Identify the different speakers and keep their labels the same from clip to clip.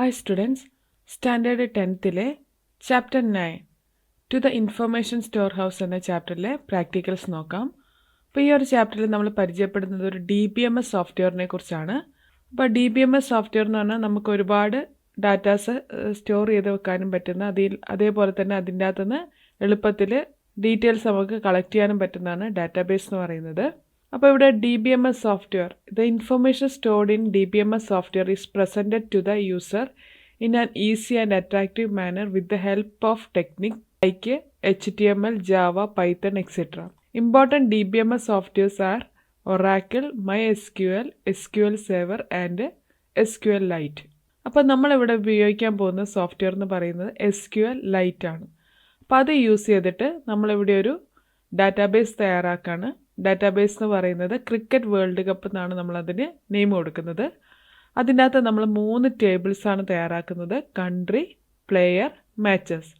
Speaker 1: Hi students, Standard 10th Chapter 9 To the Information Storehouse എന്ന ചാപ്റ്ററിലെ practicals നോക്കാം. അപ്പോൾ ഈ ഒരു ചാപ്റ്ററിൽ നമ്മൾ പരിചയപ്പെടുന്നത് ഒരു DBMS സോഫ്റ്റ്വെയറിനെ കുറിച്ചാണ്. അപ്പോൾ DBMS സോഫ്റ്റ്വെയർ എന്ന് പറഞ്ഞാൽ നമുക്ക് ഒരുപാട് ഡാറ്റാസ് സ്റ്റോർ ചെയ്ത് വെക്കാനും പറ്റുന്ന അതേപോലെ തന്നെ അതിൻ്റെ അകത്തുനിന്ന് എളുപ്പത്തിൽ ഡീറ്റെയിൽസ് നമുക്ക് കളക്ട് ചെയ്യാനും പറ്റുന്നതാണ് ഡാറ്റാബേസ് എന്ന് പറയുന്നത്. അപ്പോൾ ഇവിടെ DBMS software the information stored in DBMS software is presented to the user in an easy and attractive manner with the help of techniques like HTML, Java, Python, etc. Important DBMS softwares are Oracle, MySQL, SQL Server and SQLite. അപ്പോൾ നമ്മളിവിടെ ഉപയോഗിക്കാൻ പോകുന്ന software എന്ന് പറയുന്നത് SQLite ആണ്. അപ്പോൾ അത് use ചെയ്തിട്ട് നമ്മളിവിടെ ഒരു ഡാറ്റാബേസ് തയ്യാറാക്കാണ്. ഡാറ്റാബേസ് എന്ന് പറയുന്നത് ക്രിക്കറ്റ് വേൾഡ് കപ്പ് എന്നാണ് നമ്മളതിന് നെയിം കൊടുക്കുന്നത്. അതിൻ്റെ അകത്ത് നമ്മൾ 3 ടേബിൾസാണ് തയ്യാറാക്കുന്നത്: കൺട്രി, പ്ലെയർ, മാച്ചസ്.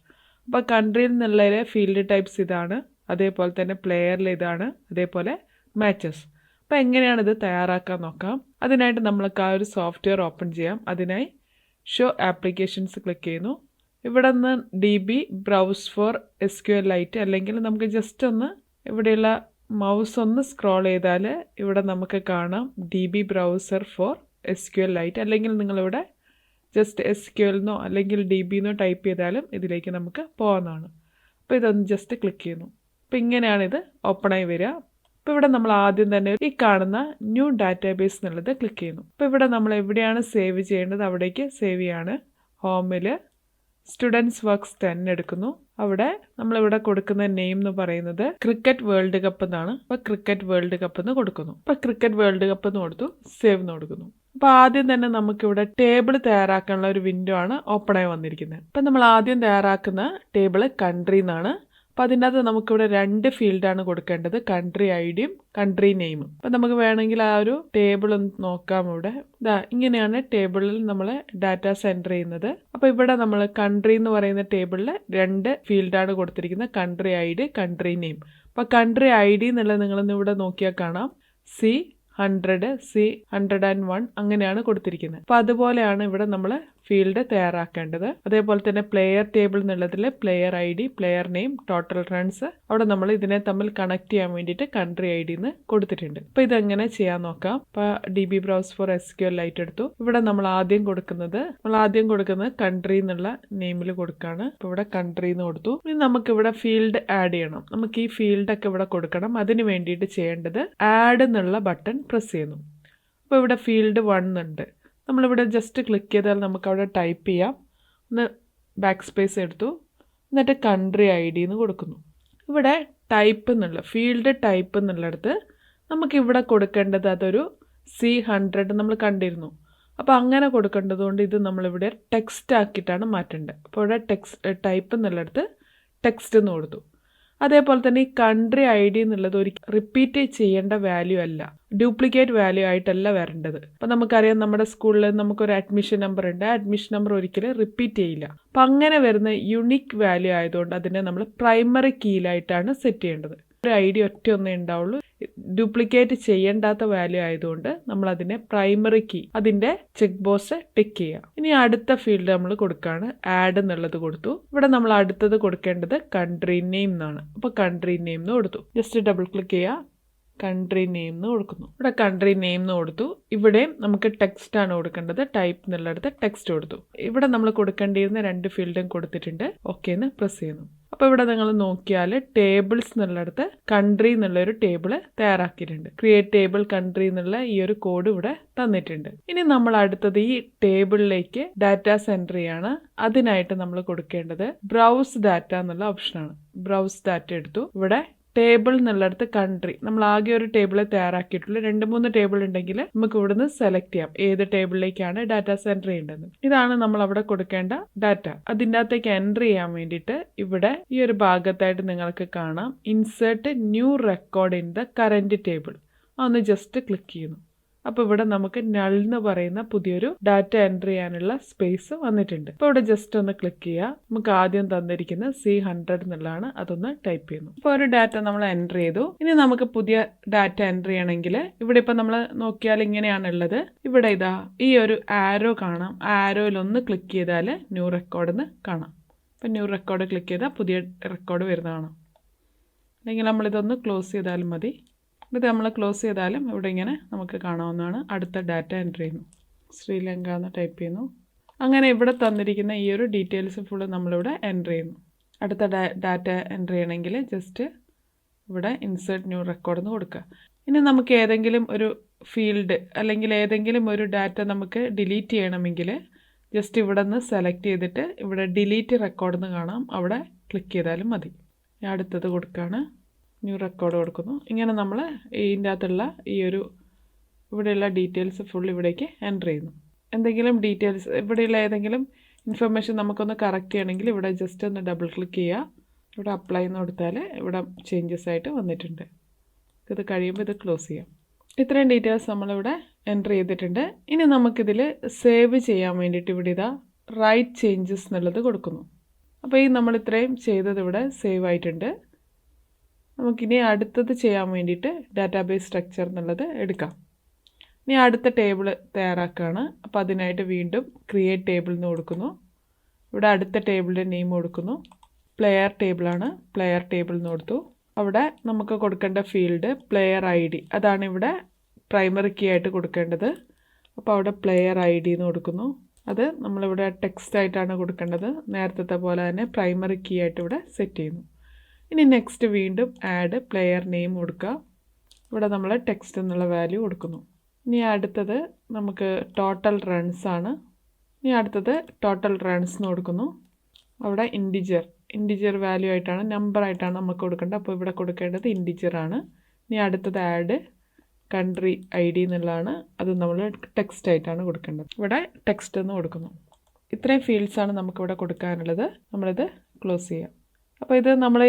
Speaker 1: അപ്പോൾ കൺട്രിയിൽ നിന്നുള്ളതിലെ ഫീൽഡ് ടൈപ്സ് ഇതാണ്, അതേപോലെ തന്നെ പ്ലെയറിൽ ഇതാണ്, അതേപോലെ മാച്ചസ്. അപ്പോൾ എങ്ങനെയാണ് ഇത് തയ്യാറാക്കാൻ നോക്കാം. അതിനായിട്ട് നമ്മൾക്ക് ആ ഒരു സോഫ്റ്റ്വെയർ ഓപ്പൺ ചെയ്യാം. അതിനായി ഷോ ആപ്ലിക്കേഷൻസ് ക്ലിക്ക് ചെയ്യുന്നു. ഇവിടെ നിന്ന് DB ബ്രൗസ് ഫോർ SQLite, അല്ലെങ്കിൽ നമുക്ക് ജസ്റ്റ് ഒന്ന് ഇവിടെയുള്ള മൗസ് ഒന്ന് സ്ക്രോൾ ചെയ്താൽ ഇവിടെ നമുക്ക് കാണാം DB ബ്രൗസർ ഫോർ SQLite, അല്ലെങ്കിൽ നിങ്ങളിവിടെ ജസ്റ്റ് SQL എന്നോ അല്ലെങ്കിൽ DB എന്നോ ടൈപ്പ് ചെയ്താലും ഇതിലേക്ക് നമുക്ക് പോകാവുന്നതാണ്. അപ്പോൾ ഇതൊന്ന് ജസ്റ്റ് ക്ലിക്ക് ചെയ്യുന്നു. അപ്പോൾ ഇങ്ങനെയാണിത് ഓപ്പണായി വരിക. അപ്പോൾ ഇവിടെ നമ്മൾ ആദ്യം തന്നെ ഈ കാണുന്ന ന്യൂ ഡാറ്റാബേസ് എന്നുള്ളത് ക്ലിക്ക് ചെയ്യുന്നു. അപ്പോൾ ഇവിടെ നമ്മൾ എവിടെയാണ് സേവ് ചെയ്യേണ്ടത് അവിടേക്ക് സേവ് ചെയ്യാണ്. ഹോമിൽ സ്റ്റുഡൻസ് വർക്ക്സ് 10 എടുക്കുന്നു. അവിടെ നമ്മളിവിടെ കൊടുക്കുന്ന നെയിം എന്ന് പറയുന്നത് ക്രിക്കറ്റ് വേൾഡ് കപ്പ് എന്നാണ്. അപ്പോൾ ക്രിക്കറ്റ് വേൾഡ് കപ്പ് എന്ന് കൊടുക്കുന്നു. അപ്പോൾ ക്രിക്കറ്റ് വേൾഡ് കപ്പ് എന്ന് കൊടുത്തു, സേവ് എന്ന് കൊടുക്കുന്നു. അപ്പോൾ ആദ്യം തന്നെ നമുക്കിവിടെ ടേബിൾ തയ്യാറാക്കാനുള്ള ഒരു വിൻഡോ ആണ് ഓപ്പണായി വന്നിരിക്കുന്നത്. അപ്പം നമ്മൾ ആദ്യം തയ്യാറാക്കുന്ന ടേബിൾ കൺട്രി എന്നാണ്. അപ്പോൾ അതിൻ്റെ അകത്ത് നമുക്കിവിടെ 2 ഫീൽഡാണ് കൊടുക്കേണ്ടത്: കൺട്രി ഐഡിയും കൺട്രി നെയിമും. അപ്പം നമുക്ക് വേണമെങ്കിൽ ആ ഒരു ടേബിൾ ഒന്ന് നോക്കാം. ഇവിടെ ഇങ്ങനെയാണ് ടേബിളിൽ നമ്മൾ ഡാറ്റാസ് എൻ്റർ ചെയ്യുന്നത്. അപ്പോൾ ഇവിടെ നമ്മൾ കൺട്രി എന്ന് പറയുന്ന ടേബിളിൽ 2 ഫീൽഡാണ് കൊടുത്തിരിക്കുന്നത്: കൺട്രി ഐഡി, കൺട്രി നെയിം. അപ്പോൾ കൺട്രി ഐഡി എന്നുള്ളത് നിങ്ങളൊന്ന് ഇവിടെ നോക്കിയാൽ കാണാം C100, C101 അങ്ങനെയാണ് കൊടുത്തിരിക്കുന്നത്. അപ്പോൾ അതുപോലെയാണ് ഇവിടെ നമ്മൾ ഫീൽഡ് തയ്യാറാക്കേണ്ടത്. അതേപോലെ തന്നെ പ്ലെയർ ടേബിൾ എന്നുള്ളതിൽ player ID, player name, total runs, അവിടെ നമ്മൾ ഇതിനെ തമ്മിൽ കണക്ട് ചെയ്യാൻ വേണ്ടിയിട്ട് കൺട്രി ഐഡി എന്ന് കൊടുത്തിട്ടുണ്ട്. അപ്പോൾ ഇതെങ്ങനെ ചെയ്യാൻ നോക്കാം. അപ്പോൾ DB ബ്രൗസ് ഫോർ SQLite എടുത്തു. ഇവിടെ നമ്മൾ ആദ്യം കൊടുക്കുന്നത് കൺട്രി എന്നുള്ള നെയിമിൽ കൊടുക്കുകയാണ്. അപ്പോൾ ഇവിടെ കൺട്രി എന്ന് കൊടുത്തു. ഇനി നമുക്കിവിടെ ഫീൽഡ് ആഡ് ചെയ്യണം. നമുക്ക് ഈ ഫീൽഡൊക്കെ ഇവിടെ കൊടുക്കണം. അതിന് വേണ്ടിയിട്ട് ചെയ്യേണ്ടത് ആഡ് എന്നുള്ള ബട്ടൺ പ്രസ് ചെയ്യുന്നു. അപ്പോൾ ഇവിടെ ഫീൽഡ് 1 ഉണ്ട്. നമ്മളിവിടെ ജസ്റ്റ് ക്ലിക്ക് ചെയ്താൽ നമുക്കവിടെ ടൈപ്പ് ചെയ്യാം. ഒന്ന് ബാക്ക് സ്പേസ് എടുത്തു, എന്നിട്ട് കൺട്രി ID എന്ന് കൊടുക്കുന്നു. ഇവിടെ ടൈപ്പ് എന്നുള്ള ഫീൽഡ് ടൈപ്പ് എന്നുള്ളിടത്ത് നമുക്കിവിടെ കൊടുക്കേണ്ടത് അതൊരു C100 നമ്മൾ കണ്ടിരുന്നു. അപ്പോൾ അങ്ങനെ കൊടുക്കേണ്ടത് കൊണ്ട് ഇത് നമ്മളിവിടെ ടെക്സ്റ്റ് ആക്കിയിട്ടാണ് മാറ്റേണ്ടത്. അപ്പോൾ ഇവിടെ ടൈപ്പ് എന്നുള്ളിടത്ത് ടെക്സ്റ്റ് എന്ന് കൊടുത്തു. അതേപോലെ തന്നെ ഈ കൺട്രി ID എന്നുള്ളത് ഒരിക്കലും റിപ്പീറ്റ് ചെയ്യേണ്ട വാല്യൂ അല്ല, ഡ്യൂപ്ലിക്കേറ്റ് വാല്യൂ ആയിട്ടല്ല വരേണ്ടത്. അപ്പം നമുക്കറിയാം നമ്മുടെ സ്കൂളിൽ നമുക്കൊരു അഡ്മിഷൻ നമ്പർ ഉണ്ട്. ആ അഡ്മിഷൻ നമ്പർ ഒരിക്കലും റിപ്പീറ്റ് ചെയ്യില്ല. അപ്പം അങ്ങനെ വരുന്ന യുണീക്ക് വാല്യൂ ആയതുകൊണ്ട് അതിനെ നമ്മൾ പ്രൈമറി കീയിലായിട്ടാണ് സെറ്റ് ചെയ്യേണ്ടത്. ഒരു ID ഒറ്റ ഒന്നേ ഉണ്ടാവുള്ളൂ. ഡ്യൂപ്ലിക്കേറ്റ് ചെയ്യേണ്ടാത്ത വാല്യൂ ആയതുകൊണ്ട് നമ്മൾ അതിനെ പ്രൈമറി കീ അതിൻ്റെ ചെക്ക് ബോക്സ് ടിക്ക് ചെയ്യുക. ഇനി അടുത്ത ഫീൽഡ് നമ്മൾ കൊടുക്കുകയാണ്. ആഡ് എന്നുള്ളത് കൊടുത്തു. ഇവിടെ നമ്മൾ അടുത്തത് കൊടുക്കേണ്ടത് കൺട്രി നെയിം എന്നാണ്. അപ്പോൾ കൺട്രി നെയിം എന്ന് കൊടുത്തു. ജസ്റ്റ് ഡബിൾ ക്ലിക്ക് ചെയ്യുക, കൺട്രി നെയിം എന്ന് കൊടുക്കുന്നു. ഇവിടെ കൺട്രി നെയിം എന്ന് കൊടുത്തു. ഇവിടെയും നമുക്ക് ടെക്സ്റ്റ് ആണ് കൊടുക്കേണ്ടത്. ടൈപ്പ് എന്നുള്ളിടത്ത് ടെക്സ്റ്റ് കൊടുത്തു. ഇവിടെ നമ്മൾ കൊടുക്കേണ്ടിയിരുന്ന 2 ഫീൽഡും കൊടുത്തിട്ടുണ്ട്. ഓക്കെ എന്ന് പ്രസ് ചെയ്യുന്നു. അപ്പോൾ ഇവിടെ നിങ്ങൾ നോക്കിയാൽ ടേബിൾസ് എന്നുള്ളിടത്ത് കൺട്രി എന്നുള്ളൊരു ടേബിൾ തയ്യാറാക്കിയിട്ടുണ്ട്. ക്രിയേറ്റ് ടേബിൾ കൺട്രി എന്നുള്ള ഈ ഒരു കോഡ് ഇവിടെ തന്നിട്ടുണ്ട്. ഇനി നമ്മൾ അടുത്തത് ഈ ടേബിളിലേക്ക് ഡാറ്റാസ് എൻ്റർ ചെയ്യാണ്. അതിനായിട്ട് നമ്മൾ കൊടുക്കേണ്ടത് ബ്രൗസ് ഡാറ്റ എന്നുള്ള ഓപ്ഷനാണ്. ബ്രൗസ് ഡാറ്റ എടുത്തു. ഇവിടെ ടേബിൾ എന്നുള്ളിടത്ത് കൺട്രി നമ്മൾ ആകെ ഒരു ടേബിൾ തയ്യാറാക്കിയിട്ടുള്ളൂ. 2-3 ടേബിൾ ഉണ്ടെങ്കിൽ നമുക്ക് ഇവിടുന്ന് സെലക്ട് ചെയ്യാം ഏത് ടേബിളിലേക്കാണ് ഡാറ്റാസ് എൻ്റർ ചെയ്യേണ്ടത്. ഇതാണ് നമ്മൾ അവിടെ കൊടുക്കേണ്ട ഡാറ്റ. അതിൻ്റെ അകത്തേക്ക് എൻ്റർ ചെയ്യാൻ വേണ്ടിയിട്ട് ഇവിടെ ഈ ഒരു ഭാഗത്തായിട്ട് നിങ്ങൾക്ക് കാണാം insert new record in the current table. അതൊന്ന് ജസ്റ്റ് ക്ലിക്ക് ചെയ്യുന്നു. അപ്പോൾ ഇവിടെ നമുക്ക് നൾ എന്ന് പറയുന്ന പുതിയൊരു ഡാറ്റ എൻട്രി ചെയ്യാനുള്ള സ്പേസ് വന്നിട്ടുണ്ട്. അപ്പോൾ ഇവിടെ ജസ്റ്റ് ഒന്ന് ക്ലിക്ക് ചെയ്യുക. നമുക്ക് ആദ്യം തന്നിരിക്കുന്ന C100 എന്നുള്ളതാണ്, അതൊന്ന് ടൈപ്പ് ചെയ്യുന്നു. അപ്പോൾ ഒരു ഡാറ്റ നമ്മൾ എൻട്രി ചെയ്തു. ഇനി നമുക്ക് പുതിയ ഡാറ്റ എൻട്രി ചെയ്യണമെങ്കിൽ ഇവിടെ ഇപ്പോൾ നമ്മൾ നോക്കിയാൽ ഇങ്ങനെയാണുള്ളത്. ഇവിടെ ഇതാ ഈ ഒരു ആരോ കാണാം. ആ ആരോയിൽ ഒന്ന് ക്ലിക്ക് ചെയ്താൽ ന്യൂ റെക്കോർഡ് എന്ന് കാണാം. അപ്പോൾ ന്യൂ റെക്കോർഡ് ക്ലിക്ക് ചെയ്താൽ പുതിയ റെക്കോർഡ് വരുന്നതാണ്. അല്ലെങ്കിൽ നമ്മളിതൊന്ന് ക്ലോസ് ചെയ്താലും മതി. ഇത് നമ്മൾ ക്ലോസ് ചെയ്താലും ഇവിടെ ഇങ്ങനെ നമുക്ക് കാണാവുന്നതാണ്. അടുത്ത ഡാറ്റ എൻട്രി ചെയ്യുന്നു. ശ്രീലങ്ക എന്ന് ടൈപ്പ് ചെയ്യുന്നു. അങ്ങനെ ഇവിടെ തന്നിരിക്കുന്ന ഈ ഒരു ഡീറ്റെയിൽസ് ഫുള്ള് നമ്മളിവിടെ എൻട്രി ചെയ്യുന്നു. അടുത്ത ഡാറ്റ എൻട്രി ചെയ്യണമെങ്കിൽ ജസ്റ്റ് ഇവിടെ ഇൻസേർട്ട് ന്യൂ റെക്കോർഡ് എന്ന് കൊടുക്കുക. ഇനി നമുക്ക് ഏതെങ്കിലും ഒരു ഫീൽഡ് അല്ലെങ്കിൽ ഏതെങ്കിലും ഒരു ഡാറ്റ നമുക്ക് ഡിലീറ്റ് ചെയ്യണമെങ്കിൽ ജസ്റ്റ് ഇവിടെ നിന്ന് സെലക്ട് ചെയ്തിട്ട് ഇവിടെ ഡിലീറ്റ് റെക്കോർഡ് എന്ന് കാണാം, അവിടെ ക്ലിക്ക് ചെയ്താലും മതി. അടുത്തത് കൊടുക്കുകയാണ്, ന്യൂ റെക്കോർഡ് കൊടുക്കുന്നു. ഇങ്ങനെ നമ്മൾ ഇതിൻ്റെ അകത്തുള്ള ഈ ഒരു ഇവിടെയുള്ള ഡീറ്റെയിൽസ് ഫുൾ ഇവിടേക്ക് എൻ്റർ ചെയ്യുന്നു. എന്തെങ്കിലും ഡീറ്റെയിൽസ് ഇവിടെയുള്ള ഏതെങ്കിലും ഇൻഫർമേഷൻ നമുക്കൊന്ന് കറക്റ്റ് ചെയ്യണമെങ്കിൽ ഇവിടെ ജസ്റ്റ് ഒന്ന് ഡബിൾ ക്ലിക്ക് ചെയ്യുക. ഇവിടെ അപ്ലൈ എന്ന് കൊടുത്താൽ ഇവിടെ ചേഞ്ചസ് ആയിട്ട് വന്നിട്ടുണ്ട്. ഇത് കഴിയുമ്പോൾ ഇത് ക്ലോസ് ചെയ്യാം. ഇത്രയും ഡീറ്റെയിൽസ് നമ്മളിവിടെ എൻ്റർ ചെയ്തിട്ടുണ്ട്. ഇനി നമുക്കിതിൽ സേവ് ചെയ്യാൻ വേണ്ടിയിട്ട് ഇവിടെ ഇതാ റൈറ്റ് ചേഞ്ചസ് എന്നുള്ളത് കൊടുക്കുന്നു. അപ്പോൾ ഈ നമ്മൾ ഇത്രയും ചെയ്തത് ഇവിടെ സേവ് ആയിട്ടുണ്ട്. നമുക്കിനി അടുത്തത് ചെയ്യാൻ വേണ്ടിയിട്ട് ഡാറ്റാബേസ് സ്ട്രക്ചർ എന്നുള്ളത് എടുക്കാം. ഇനി അടുത്ത ടേബിൾ തയ്യാറാക്കുകയാണ്. അപ്പോൾ അതിനായിട്ട് വീണ്ടും ക്രിയേറ്റ് ടേബിൾ എന്ന് കൊടുക്കുന്നു. ഇവിടെ അടുത്ത ടേബിളിൻ്റെ നെയിം കൊടുക്കുന്നു. പ്ലെയർ ടേബിളാണ്, പ്ലെയർ ടേബിൾ എന്ന് കൊടുത്തു. അവിടെ നമുക്ക് കൊടുക്കേണ്ട ഫീൽഡ് പ്ലെയർ ID, അതാണ് ഇവിടെ പ്രൈമറി കീ ആയിട്ട് കൊടുക്കേണ്ടത്. അപ്പോൾ അവിടെ പ്ലെയർ ID എന്ന് കൊടുക്കുന്നു. അത് നമ്മളിവിടെ ടെക്സ്റ്റ് ആയിട്ടാണ് കൊടുക്കേണ്ടത്. നേരത്തെ പോലെ തന്നെ പ്രൈമറി കീ ആയിട്ട് ഇവിടെ സെറ്റ് ചെയ്യുന്നു. ഇനി നെക്സ്റ്റ് വീണ്ടും ആഡ് പ്ലെയർ നെയിം കൊടുക്കുക. ഇവിടെ നമ്മൾ ടെക്സ്റ്റ് എന്നുള്ള വാല്യൂ കൊടുക്കുന്നു. ഇനി അടുത്തത് നമുക്ക് ടോട്ടൽ റൺസ് ആണ്. ഇനി അടുത്തത് ടോട്ടൽ റൺസ് എന്ന് കൊടുക്കുന്നു. അവിടെ ഇൻറ്റിജർ വാല്യൂ ആയിട്ടാണ്, നമ്പർ ആയിട്ടാണ് നമുക്ക് കൊടുക്കേണ്ടത്. അപ്പോൾ ഇവിടെ കൊടുക്കേണ്ടത് ഇൻറ്റിജർ ആണ്. ഇനി അടുത്തത് ആഡ് കൺട്രി ID എന്നുള്ളതാണ്. അത് നമ്മൾ ടെക്സ്റ്റ് ആയിട്ടാണ് കൊടുക്കേണ്ടത്. ഇവിടെ ടെക്സ്റ്റ് എന്ന് കൊടുക്കുന്നു. ഇത്രയും ഫീൽഡ്സാണ് നമുക്കിവിടെ കൊടുക്കാനുള്ളത്. നമ്മളിത് ക്ലോസ് ചെയ്യാം. അപ്പോൾ ഇത് നമ്മൾ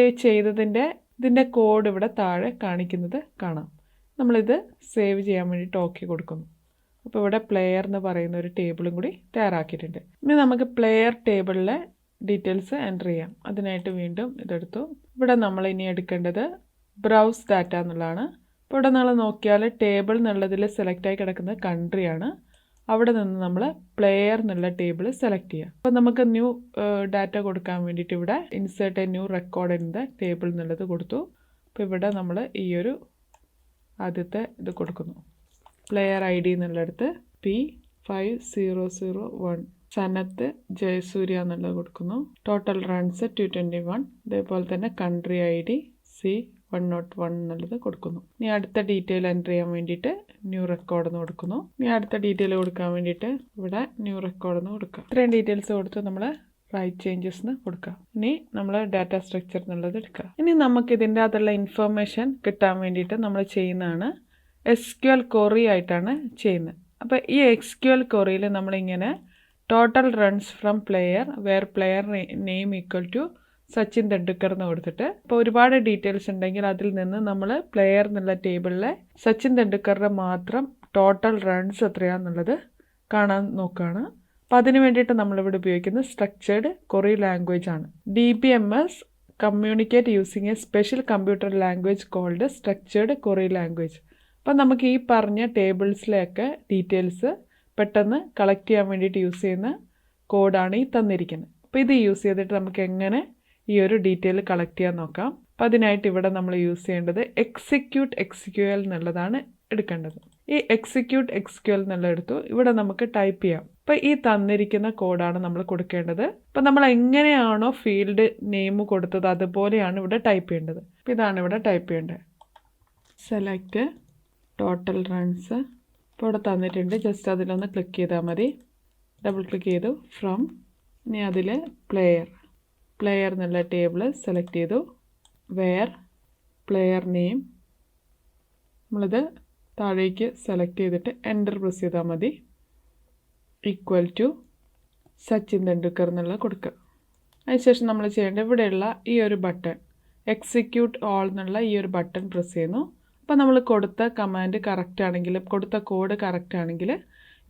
Speaker 1: ഇതിൻ്റെ കോഡ് ഇവിടെ താഴെ കാണിക്കുന്നത് കാണാം. നമ്മളിത് സേവ് ചെയ്യാൻ വേണ്ടിയിട്ട് ഓക്കെ കൊടുക്കുന്നു. അപ്പോൾ ഇവിടെ പ്ലെയർ എന്ന് പറയുന്ന ഒരു ടേബിളും കൂടി തയ്യാറാക്കിയിട്ടുണ്ട്. ഇനി നമുക്ക് പ്ലെയർ ടേബിളിലെ ഡീറ്റെയിൽസ് എൻ്റർ ചെയ്യാം. അതിനായിട്ട് വീണ്ടും ഇതെടുത്തു. ഇവിടെ നമ്മൾ ഇനി എടുക്കേണ്ടത് ബ്രൗസ് ഡാറ്റ എന്നുള്ളതാണ്. അപ്പോൾ ഇവിടെ നമ്മൾ നോക്കിയാൽ ടേബിൾ എന്നുള്ളതിൽ സെലക്റ്റായി കിടക്കുന്നത് കൺട്രിയാണ്. അവിടെ നിന്ന് നമ്മൾ പ്ലെയർ എന്നുള്ള ടേബിൾ സെലക്ട് ചെയ്യുക. അപ്പോൾ നമുക്ക് ന്യൂ ഡാറ്റ കൊടുക്കാൻ വേണ്ടിയിട്ട് ഇവിടെ insert A new record in the table എന്നുള്ളത് കൊടുത്തു. അപ്പോൾ ഇവിടെ നമ്മൾ ഈ ഒരു ആദ്യത്തെ ഇത് കൊടുക്കുന്നു. Player ID എന്നുള്ളടത്ത് P5001 Sanath Jayasurya എന്നുള്ളത് കൊടുക്കുന്നു. Total runs 221. ഇതേപോലെ തന്നെ കൺട്രി ID C101 എന്നുള്ളത് കൊടുക്കുന്നു. ഇനി അടുത്ത ഡീറ്റെയിൽ എൻ്റർ ചെയ്യാൻ വേണ്ടിയിട്ട് ന്യൂ റെക്കോർഡ് എന്ന് കൊടുക്കുന്നു. ഇനി അടുത്ത ഡീറ്റെയിൽ കൊടുക്കാൻ വേണ്ടിയിട്ട് ഇവിടെ ന്യൂ റെക്കോർഡ് എന്ന് കൊടുക്കുക. ഇത്രയും ഡീറ്റെയിൽസ് കൊടുത്ത് നമ്മൾ റൈറ്റ് ചേഞ്ചസ് എന്ന് കൊടുക്കുക. ഇനി നമ്മൾ ഡാറ്റ സ്ട്രക്ചർ എന്നുള്ളത് എടുക്കുക. ഇനി നമുക്ക് ഇതിൻ്റെ അകത്തുള്ള ഇൻഫർമേഷൻ കിട്ടാൻ വേണ്ടിയിട്ട് നമ്മൾ ചെയ്യുന്നതാണ് SQL ക്വറി ആയിട്ടാണ് ചെയ്യുന്നത്. അപ്പോൾ ഈ SQL ക്വറിയിൽ നമ്മളിങ്ങനെ total runs from player where player name equal to Sachin Tendulkar എന്ന് കൊടുത്തിട്ട്, ഇപ്പോൾ ഒരുപാട് ഡീറ്റെയിൽസ് ഉണ്ടെങ്കിൽ അതിൽ നിന്ന് നമ്മൾ പ്ലെയർ എന്നുള്ള ടേബിളിലെ സച്ചിൻ തെണ്ടുൽക്കറുടെ മാത്രം ടോട്ടൽ റൺസ് എത്രയാണെന്നുള്ളത് കാണാൻ നോക്കുകയാണ്. അപ്പോൾ അതിന് വേണ്ടിയിട്ട് നമ്മളിവിടെ ഉപയോഗിക്കുന്നത് സ്ട്രക്ചേർഡ് ക്വറി ലാംഗ്വേജ് ആണ്. DBMS communicate using a special computer language called structured query language. അപ്പോൾ നമുക്ക് ഈ പറഞ്ഞ ടേബിൾസിലെയൊക്കെ ഡീറ്റെയിൽസ് പെട്ടെന്ന് കളക്ട് ചെയ്യാൻ വേണ്ടിയിട്ട് യൂസ് ചെയ്യുന്ന കോഡാണ് ഈ തന്നിരിക്കുന്നത്. അപ്പോൾ ഇത് യൂസ് ചെയ്തിട്ട് നമുക്ക് എങ്ങനെ ഈ ഒരു ഡീറ്റെയിൽ കളക്ട് ചെയ്യാൻ നോക്കാം. അപ്പോൾ അതിനായിട്ട് ഇവിടെ നമ്മൾ യൂസ് ചെയ്യേണ്ടത് എക്സിക്യൂട്ട് SQL എന്നുള്ളതാണ് എടുക്കേണ്ടത്. ഈ എക്സിക്യൂട്ട് SQL എന്നുള്ള എടുത്തു. ഇവിടെ നമുക്ക് ടൈപ്പ് ചെയ്യാം. അപ്പോൾ ഈ തന്നിരിക്കുന്ന കോഡാണ് നമ്മൾ കൊടുക്കേണ്ടത്. അപ്പോൾ നമ്മൾ എങ്ങനെയാണോ ഫീൽഡ് നെയിം കൊടുത്തത് അതുപോലെയാണ് ഇവിടെ ടൈപ്പ് ചെയ്യേണ്ടത്. അപ്പോൾ ഇതാണ് ഇവിടെ ടൈപ്പ് ചെയ്യേണ്ടത്. Select total runs. ഇപ്പോൾ ഇവിടെ തന്നിട്ടുണ്ട്. ജസ്റ്റ് അതിലൊന്ന് ക്ലിക്ക് ചെയ്താൽ മതി. ഡബിൾ ക്ലിക്ക് ചെയ്തു. ഫ്രം. ഇനി അതിൽ പ്ലെയർ എന്നുള്ള ടേബിൾ സെലക്ട് ചെയ്തു. വെയർ പ്ലെയർ നെയിം നമ്മളിത് താഴേക്ക് സെലക്ട് ചെയ്തിട്ട് എൻ്റർ പ്രസ് ചെയ്താൽ മതി. ഈക്വൽ ടു സച്ചിൻ തെണ്ടുൽക്കർ എന്നുള്ള കൊടുക്കുക. അതിനുശേഷം നമ്മൾ ചെയ്യേണ്ടത് ഇവിടെയുള്ള ഈ ഒരു ബട്ടൺ എക്സിക്യൂട്ട് ഓൾ എന്നുള്ള ഈ ഒരു ബട്ടൺ പ്രസ് ചെയ്യുന്നു. അപ്പോൾ നമ്മൾ കൊടുത്ത കമാൻഡ് കറക്റ്റ് ആണെങ്കിൽ, കൊടുത്ത കോഡ് കറക്റ്റ് ആണെങ്കിൽ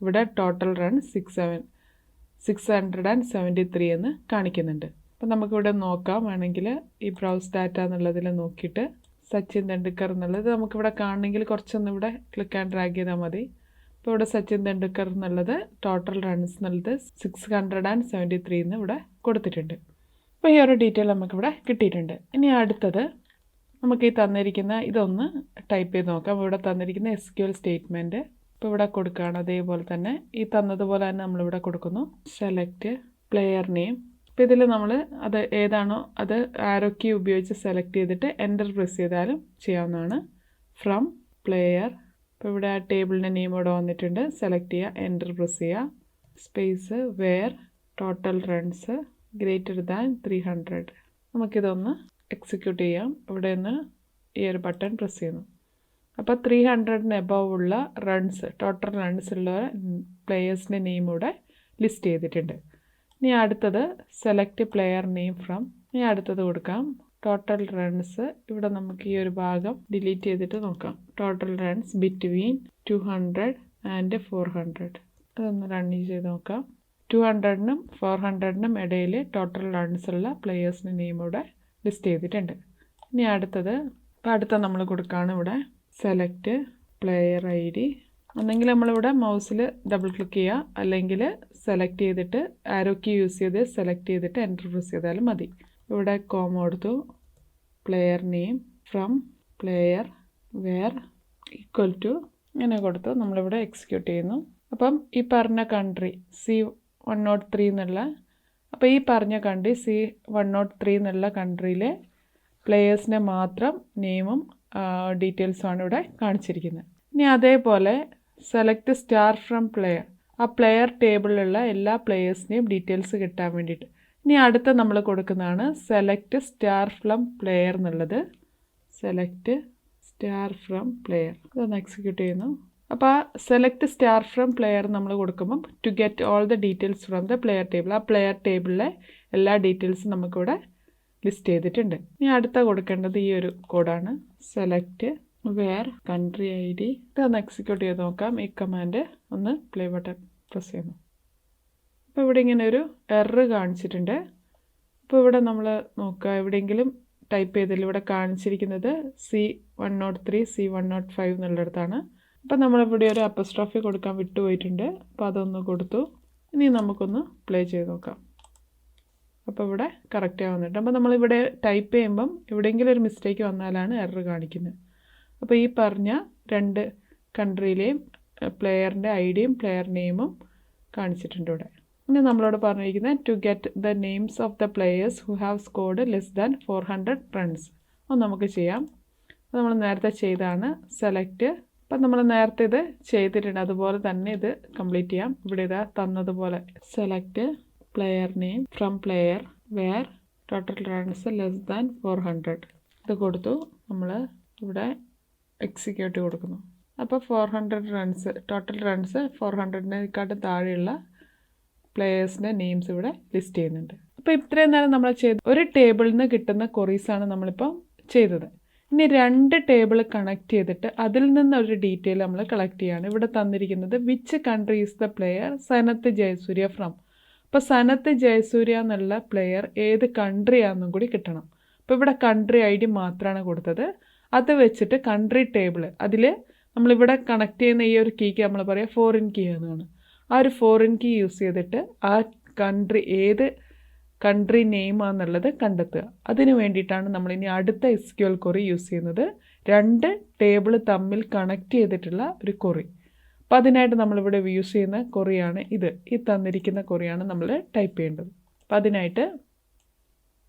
Speaker 1: ഇവിടെ ടോട്ടൽ റൺ 673 എന്ന് കാണിക്കുന്നുണ്ട്. അപ്പോൾ നമുക്കിവിടെ നോക്കാം, വേണമെങ്കിൽ ഈ ബ്രൗസ് ഡാറ്റ എന്നുള്ളതിൽ നോക്കിയിട്ട് സച്ചിൻ തെണ്ടുൽക്കർ എന്നുള്ളത് നമുക്കിവിടെ കാണണമെങ്കിൽ കുറച്ചൊന്നും ഇവിടെ ക്ലിക്ക് ആൻഡ് ഡ്രാഗ് ചെയ്താൽ മതി. അപ്പോൾ ഇവിടെ സച്ചിൻ തെണ്ടുൽക്കർ എന്നുള്ളത് ടോട്ടൽ റൺസ് എന്നുള്ളത് 673 എന്ന് ഇവിടെ കൊടുത്തിട്ടുണ്ട്. അപ്പോൾ ഈ ഒരു ഡീറ്റെയിൽ നമുക്കിവിടെ കിട്ടിയിട്ടുണ്ട്. ഇനി അടുത്തത് നമുക്ക് ഈ തന്നിരിക്കുന്ന ഇതൊന്ന് ടൈപ്പ് ചെയ്ത് നോക്കാം. ഇവിടെ തന്നിരിക്കുന്ന SQL സ്റ്റേറ്റ്മെൻറ്റ് ഇപ്പോൾ ഇവിടെ കൊടുക്കുകയാണ്. അതേപോലെ തന്നെ ഈ തന്നതുപോലെ തന്നെ നമ്മളിവിടെ കൊടുക്കുന്നു. Select player name. അപ്പോൾ ഇതിൽ നമ്മൾ അത് ഏതാണോ അത് ആരോ കീ ഉപയോഗിച്ച് സെലക്ട് ചെയ്തിട്ട് എൻ്റർ പ്രസ് ചെയ്താലും ചെയ്യാവുന്നതാണ്. From player. ഇപ്പോൾ ഇവിടെ ആ ടേബിളിൻ്റെ നെയിം ഇവിടെ വന്നിട്ടുണ്ട്. സെലക്ട് ചെയ്യുക, എൻ്റർ പ്രസ് ചെയ്യുക. Space where total runs greater than 300. നമുക്കിതൊന്ന് എക്സിക്യൂട്ട് ചെയ്യാം. ഇവിടെ നിന്ന് ഈ ഒരു ബട്ടൺ പ്രസ് ചെയ്യുന്നു. അപ്പോൾ 300 എബവ് ഉള്ള റൺസ്, ടോട്ടൽ റൺസ് ഉള്ള പ്ലെയേഴ്സിൻ്റെ നെയിം ഇവിടെ ലിസ്റ്റ് ചെയ്തിട്ടുണ്ട്. ഇനി അടുത്തത് സെലക്ട് പ്ലെയർ നെയിം ഫ്രം. ഇനി അടുത്തത് കൊടുക്കാം ടോട്ടൽ റൺസ്. ഇവിടെ നമുക്ക് ഈ ഒരു ഭാഗം ഡിലീറ്റ് ചെയ്തിട്ട് നോക്കാം. Total runs between 200 and 400. അതൊന്ന് റൺ ചെയ്ത് നോക്കാം. 200-നും 400-നും ഇടയിൽ ടോട്ടൽ റൺസ് ഉള്ള പ്ലെയേഴ്സിൻ്റെ നെയിം ഇവിടെ ലിസ്റ്റ് ചെയ്തിട്ടുണ്ട്. ഇനി അടുത്തത്, അപ്പോൾ അടുത്ത നമ്മൾ കൊടുക്കുകയാണ് ഇവിടെ സെലക്ട് പ്ലെയർ ID. ഒന്നെങ്കിൽ നമ്മളിവിടെ മൗസിൽ ഡബിൾ ക്ലിക്ക് ചെയ്യുക, അല്ലെങ്കിൽ സെലക്ട് ചെയ്തിട്ട് ആരോ കീ യൂസ് ചെയ്ത് സെലക്ട് ചെയ്തിട്ട് എൻ്റർ പ്രസ് ചെയ്താലും മതി. ഇവിടെ കോമ കൊടുത്തു. Player name from player where equal to ഇങ്ങനെ കൊടുത്തു. നമ്മളിവിടെ എക്സിക്യൂട്ട് ചെയ്യുന്നു. അപ്പം ഈ പറഞ്ഞ കൺട്രി C103 എന്നുള്ള, അപ്പോൾ ഈ പറഞ്ഞ കൺട്രി C103 എന്നുള്ള കൺട്രിയിലെ പ്ലെയേഴ്സിനെ മാത്രം നെയിമും ഡീറ്റെയിൽസുമാണ് ഇവിടെ കാണിച്ചിരിക്കുന്നത്. ഇനി അതേപോലെ സെലക്ട് സ്റ്റാർ ഫ്രം പ്ലെയർ. ആ പ്ലെയർ ടേബിളിലുള്ള എല്ലാ പ്ലെയേഴ്സിനെയും ഡീറ്റെയിൽസ് കിട്ടാൻ വേണ്ടിയിട്ട്. ഇനി അടുത്ത നമ്മൾ കൊടുക്കുന്നതാണ് സെലക്ട് സ്റ്റാർ ഫ്രം പ്ലെയർ എന്നുള്ളത്. Select star from player. അതൊന്ന് എക്സിക്യൂട്ട് ചെയ്യുന്നു. അപ്പോൾ ആ സെലക്ട് സ്റ്റാർ ഫ്രം പ്ലെയർ നമ്മൾ കൊടുക്കുമ്പം to get all the details from the player table. ആ പ്ലെയർ ടേബിളിലെ എല്ലാ ഡീറ്റെയിൽസും നമുക്കിവിടെ ലിസ്റ്റ് ചെയ്തിട്ടുണ്ട്. ഇനി അടുത്ത കൊടുക്കേണ്ടത് ഈ ഒരു കോഡാണ്. Select where country ID. ഇതൊന്ന് എക്സിക്യൂട്ട് ചെയ്ത് നോക്കാം. ഈ കമാൻഡ് ഒന്ന് പ്ലേ ബട്ടൺ പ്രസ് ചെയ്യുന്നു. അപ്പോൾ ഇവിടെ ഇങ്ങനെ ഒരു എറർ കാണിച്ചിട്ടുണ്ട്. അപ്പോൾ ഇവിടെ നമ്മൾ നോക്കുക, എവിടെയെങ്കിലും ടൈപ്പ് ചെയ്തതിൽ ഇവിടെ കാണിച്ചിരിക്കുന്നത് C103 C105 എന്നുള്ളിടത്താണ്. അപ്പോൾ നമ്മളിവിടെ ഒരു അപ്പസ്ട്രോഫി കൊടുക്കാൻ വിട്ടുപോയിട്ടുണ്ട്. അപ്പോൾ അതൊന്ന് കൊടുത്തു. ഇനി നമുക്കൊന്ന് പ്ലേ ചെയ്ത് നോക്കാം. അപ്പോൾ ഇവിടെ കറക്റ്റ് ആവുന്നുണ്ട്. അപ്പോൾ നമ്മളിവിടെ ടൈപ്പ് ചെയ്യുമ്പം എവിടെയെങ്കിലും ഒരു മിസ്റ്റേക്ക് വന്നാലാണ് എറർ കാണിക്കുന്നത്. അപ്പോൾ ഈ പറഞ്ഞ രണ്ട് കൺട്രിയിലെയും പ്ലെയറിൻ്റെ ഐഡിയും പ്ലെയർ നെയിമും കാണിച്ചിട്ടുണ്ട് ഇവിടെ. ഇനി നമ്മളോട് പറഞ്ഞിരിക്കുന്നത് to get the names of the players who have scored less than 400 runs. അത് നമുക്ക് ചെയ്യാം. അത് നമ്മൾ നേരത്തെ ചെയ്താണ്. സെലക്ട്. അപ്പം നമ്മൾ നേരത്തെ ഇത് ചെയ്തിട്ടുണ്ട്, അതുപോലെ തന്നെ ഇത് കംപ്ലീറ്റ് ചെയ്യാം. ഇവിടെ ഇതാ തന്നതുപോലെ select player name from player where total runs less than 400. ഇത് കൊടുത്തു. നമ്മൾ ഇവിടെ എക്സിക്യൂട്ട് കൊടുക്കുന്നു. അപ്പോൾ 400 റൺസ്, ടോട്ടൽ റൺസ് 400-നേക്കാട്ടും താഴെയുള്ള പ്ലെയേഴ്സിൻ്റെ നെയിംസ് ഇവിടെ ലിസ്റ്റ് ചെയ്യുന്നുണ്ട്. അപ്പോൾ ഇത്രയും നേരം നമ്മൾ ചെയ്ത് ഒരു ടേബിളിൽ നിന്ന് കിട്ടുന്ന ക്വറീസാണ് നമ്മളിപ്പോൾ ചെയ്തത്. ഇനി രണ്ട് ടേബിൾ കണക്ട് ചെയ്തിട്ട് അതിൽ നിന്ന് ഒരു ഡീറ്റെയിൽ നമ്മൾ കളക്ട് ചെയ്യുകയാണ്. ഇവിടെ തന്നിരിക്കുന്നത് which country is the player Sanath Jayasuriya from. അപ്പോൾ സനത്ത് ജയസൂര്യ എന്നുള്ള പ്ലെയർ ഏത് കൺട്രിയാണെന്നും കൂടി കിട്ടണം. അപ്പോൾ ഇവിടെ കൺട്രി ID മാത്രമാണ് കൊടുത്തത്. അത് വെച്ചിട്ട് കൺട്രി ടേബിൾ, അതിൽ നമ്മളിവിടെ കണക്ട് ചെയ്യുന്ന ഈ ഒരു കീക്ക് നമ്മൾ പറയാം ഫോറിൻ കീ എന്നാണ്. ആ ഒരു ഫോറിൻ കീ യൂസ് ചെയ്തിട്ട് ആ കൺട്രി ഏത് കൺട്രി നെയിമാണെന്നുള്ളത് കണ്ടെത്തുക. അതിന് വേണ്ടിയിട്ടാണ് നമ്മളിനി അടുത്ത SQL ക്വറി യൂസ് ചെയ്യുന്നത്. രണ്ട് ടേബിൾ തമ്മിൽ കണക്ട് ചെയ്തിട്ടുള്ള ഒരു ക്വറി. അപ്പോൾ അതിനായിട്ട് നമ്മളിവിടെ യൂസ് ചെയ്യുന്ന ക്വറിയാണ് ഇത്. ഈ തന്നിരിക്കുന്ന ക്വറിയാണ് നമ്മൾ ടൈപ്പ് ചെയ്യേണ്ടത്. അപ്പോൾ അതിനായിട്ട്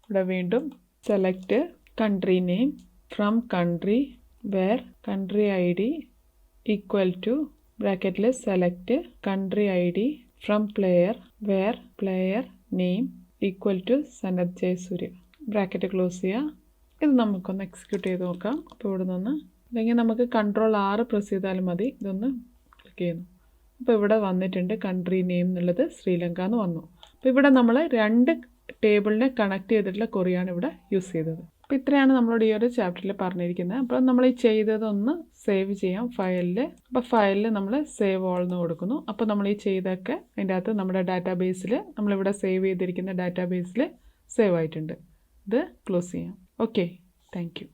Speaker 1: ഇവിടെ വീണ്ടും select country name from country where country ID equal to ബ്രാക്കറ്റിൽ select country ID from player where player name equal to Sanath Jayasuriya. Bracket close ചെയ്യുക. ഇത് നമുക്കൊന്ന് എക്സിക്യൂട്ട് ചെയ്ത് നോക്കാം. അപ്പോൾ ഇവിടെ നിന്ന് അല്ലെങ്കിൽ നമുക്ക് Ctrl+R പ്രസ് ചെയ്താലും മതി. ഇതൊന്ന് ക്ലിക്ക് ചെയ്യുന്നു. അപ്പോൾ ഇവിടെ വന്നിട്ടുണ്ട് കൺട്രി നെയിം എന്നുള്ളത് ശ്രീലങ്ക എന്ന് വന്നു. അപ്പോൾ ഇവിടെ നമ്മൾ രണ്ട് ടേബിളിനെ കണക്ട് ചെയ്തിട്ടുള്ള ക്വറിയാണ് ഇവിടെ യൂസ് ചെയ്തത്. അപ്പോൾ ഇത്രയാണ് നമ്മളോട് ഈ ഒരു ചാപ്റ്ററിൽ പറഞ്ഞിരിക്കുന്നത്. അപ്പോൾ നമ്മൾ ഈ ചെയ്തതൊന്ന് സേവ് ചെയ്യാം ഫയലിൽ. അപ്പോൾ ഫയലിൽ നമ്മൾ സേവ് ഓൾ എന്ന് കൊടുക്കുന്നു. അപ്പോൾ നമ്മൾ ഈ ചെയ്തൊക്കെ അതിൻ്റെ അകത്ത് നമ്മുടെ ഡാറ്റാബേസിൽ നമ്മളിവിടെ സേവ് ചെയ്തിരിക്കുന്ന ഡാറ്റാബേസിൽ സേവ് ആയിട്ടുണ്ട്. ഇത് ക്ലോസ് ചെയ്യാം. Okay, thank you.